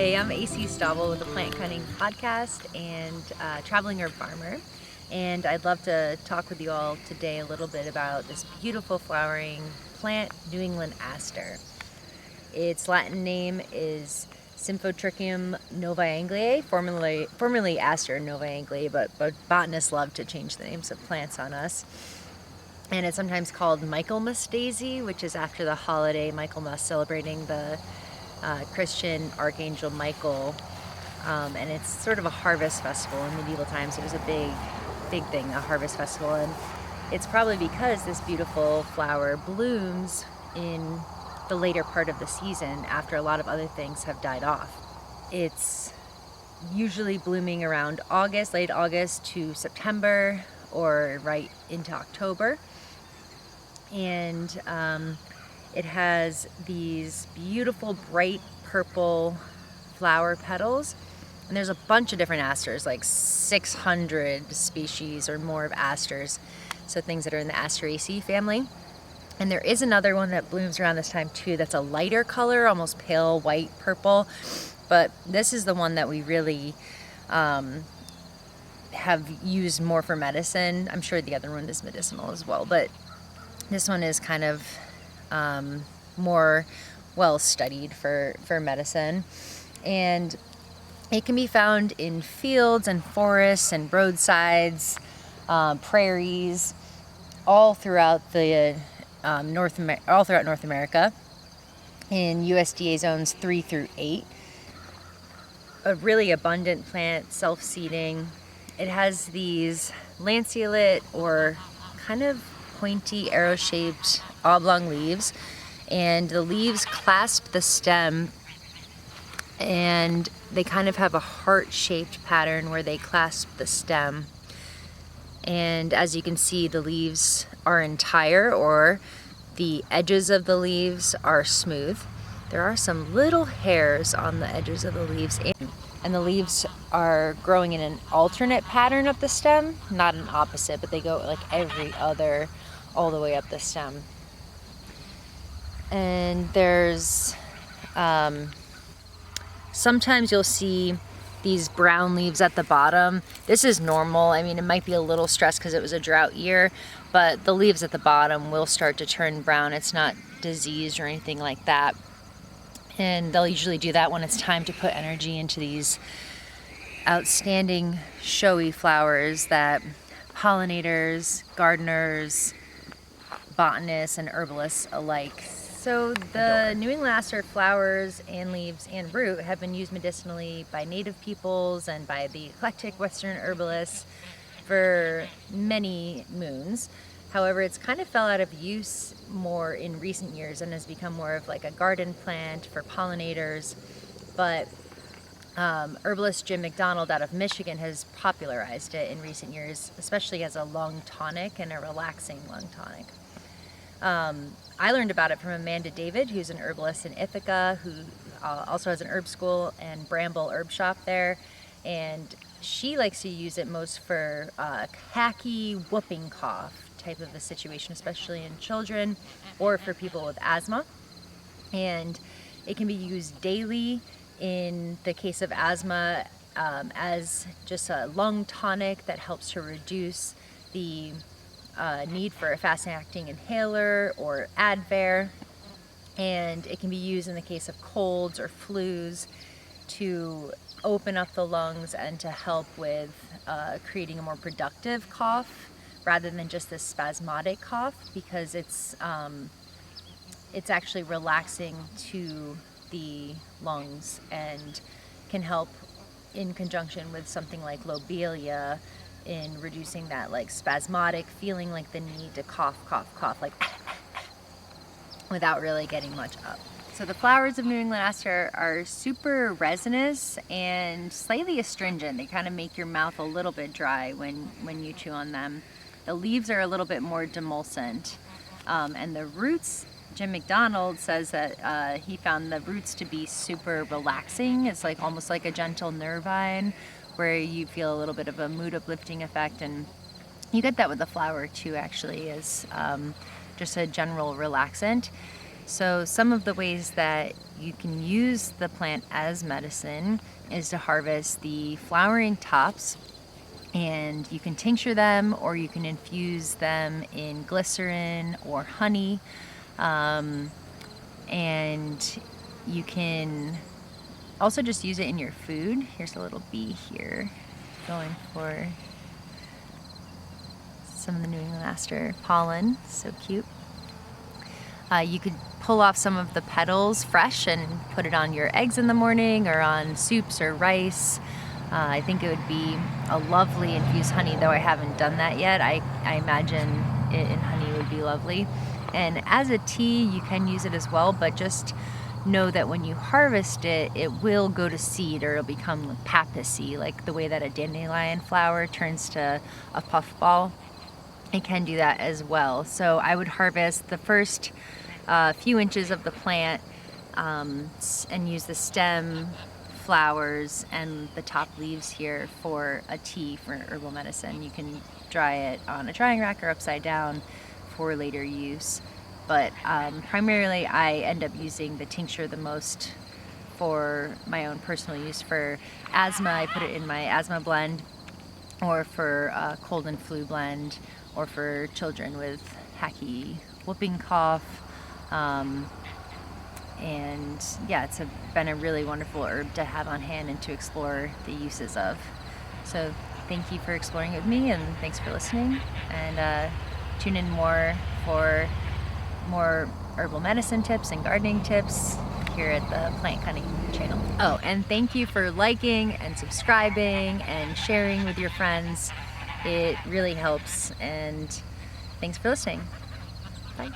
Hey, I'm AC Stauble with the Plant Cutting Podcast and Traveling Herb Farmer. And I'd love to talk with you all today a little bit about this beautiful flowering plant, New England Aster. Its Latin name is Symphyotrichum novae-angliae, formerly Aster novae-angliae, but botanists love to change the names of plants on us. And it's sometimes called Michaelmas daisy, which is after the holiday Michaelmas, celebrating the Christian Archangel Michael, and it's sort of a harvest festival. In medieval times it was a big thing, a harvest festival, and it's probably because this beautiful flower blooms in the later part of the season after a lot of other things have died off. It's usually blooming around August, late August to September, or right into October, and it has these beautiful bright purple flower petals, and there's a bunch of different asters, like 600 species or more of asters, so things that are in the Asteraceae family. And there is another one that blooms around this time too that's a lighter color, almost pale white purple, but this is the one that we really have used more for medicine. I'm sure the other one is medicinal as well, but this one is kind of more well studied for medicine, and it can be found in fields and forests and roadsides, prairies, all throughout North America, in USDA zones 3 through 8. A really abundant plant, self-seeding. It has these lanceolate or kind of pointy arrow-shaped oblong leaves, and the leaves clasp the stem, and they kind of have a heart-shaped pattern where they clasp the stem. And as you can see, the leaves are entire, or the edges of the leaves are smooth. There are some little hairs on the edges of the leaves, and the leaves are growing in an alternate pattern up the stem, not an opposite, but they go like every other all the way up the stem. And there's sometimes you'll see these brown leaves at the bottom. This is normal. I mean, it might be a little stressed because it was a drought year, but the leaves at the bottom will start to turn brown. It's not diseased or anything like that. And they'll usually do that when it's time to put energy into these outstanding showy flowers that pollinators, gardeners, botanists, and herbalists alike. So the New England Aster flowers and leaves and root have been used medicinally by native peoples and by the eclectic Western herbalists for many moons. However, it's kind of fell out of use more in recent years and has become more of like a garden plant for pollinators. But herbalist Jim McDonald out of Michigan has popularized it in recent years, especially as a lung tonic and a relaxing lung tonic. I learned about it from Amanda David, who's an herbalist in Ithaca, who also has an herb school and Bramble Herb Shop there, and she likes to use it most for hacky whooping cough type of a situation, especially in children or for people with asthma. And it can be used daily in the case of asthma as just a lung tonic that helps to reduce the need for a fast-acting inhaler or Advair, and it can be used in the case of colds or flus to open up the lungs and to help with creating a more productive cough rather than just this spasmodic cough, because it's actually relaxing to the lungs and can help in conjunction with something like lobelia in reducing that like spasmodic feeling, like the need to cough like without really getting much up. So the flowers of New England Aster are super resinous and slightly astringent. They kind of make your mouth a little bit dry when you chew on them. The leaves are a little bit more demulcent, and the roots, Jim McDonald says that he found the roots to be super relaxing. It's like almost like a gentle nervine, where you feel a little bit of a mood uplifting effect, and you get that with the flower too, actually, as just a general relaxant. So some of the ways that you can use the plant as medicine is to harvest the flowering tops, and you can tincture them or you can infuse them in glycerin or honey, and you can also just use it in your food. Here's a little bee here going for some of the New England Aster pollen. So cute. You could pull off some of the petals fresh and put it on your eggs in the morning or on soups or rice. I think it would be a lovely infused honey, though I haven't done that yet. I imagine it in honey would be lovely. And as a tea, you can use it as well, but just know that when you harvest it, it will go to seed, or it'll become papacy, like the way that a dandelion flower turns to a puffball. It can do that as well. So I would harvest the first few inches of the plant and use the stem, flowers, and the top leaves here for a tea for herbal medicine. You can dry it on a drying rack or upside down for later use. But primarily I end up using the tincture the most for my own personal use. For asthma, I put it in my asthma blend, or for cold and flu blend, or for children with hacky whooping cough. And yeah, it's been a really wonderful herb to have on hand and to explore the uses of. So thank you for exploring it with me, and thanks for listening. And tune in more for more herbal medicine tips and gardening tips here at the Plant Cunning channel. Oh, and thank you for liking and subscribing and sharing with your friends. It really helps, and thanks for listening. Bye.